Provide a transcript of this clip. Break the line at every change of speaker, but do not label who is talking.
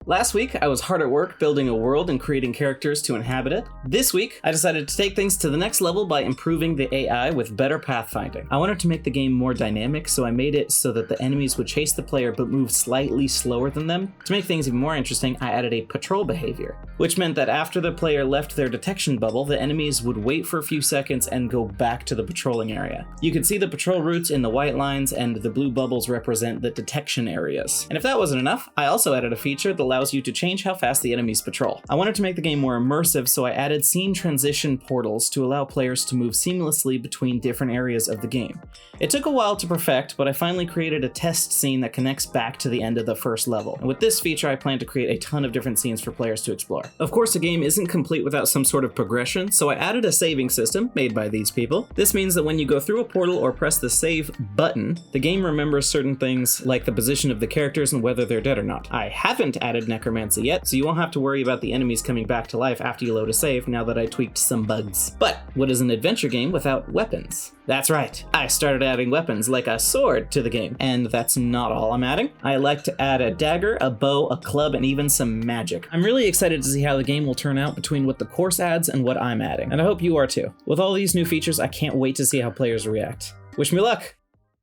Last week, I was hard at work building a world and creating characters to inhabit it. This week, I decided to take things to the next level by improving the AI with better pathfinding. I wanted to make the game more dynamic, so I made it so that the enemies would chase the player but move slightly slower than them. To make things even more interesting, I added a patrol behavior, which meant that after the player left their detection bubble, the enemies would wait for a few seconds and go back to the patrolling area. You can see the patrol routes in the white lines, and the blue bubbles represent the detection areas. And if that wasn't enough, I also added a feature that allows you to change how fast the enemies patrol. I wanted to make the game more immersive, so I added scene transition portals to allow players to move seamlessly between different areas of the game. It took a while to perfect, but I finally created a test scene that connects back to the end of the first level. And with this feature, I plan to create a ton of different scenes for players to explore. Of course, a game isn't complete without some sort of progression, so I added a saving system made by these people. This means that when you go through a portal or press the save button, the game remembers certain things like the position of the characters and whether they're dead or not. I haven't added necromancy yet, so you won't have to worry about the enemies coming back to life after you load a save now that I tweaked some bugs. But what is an adventure game without weapons? That's right, I started adding weapons like a sword to the game, and that's not all I'm adding. I like to add a dagger, a bow, a club, and even some magic. I'm really excited to see how the game will turn out between what the course adds and what I'm adding, and I hope you are too. With all these new features, I can't wait to see how players react. Wish me luck!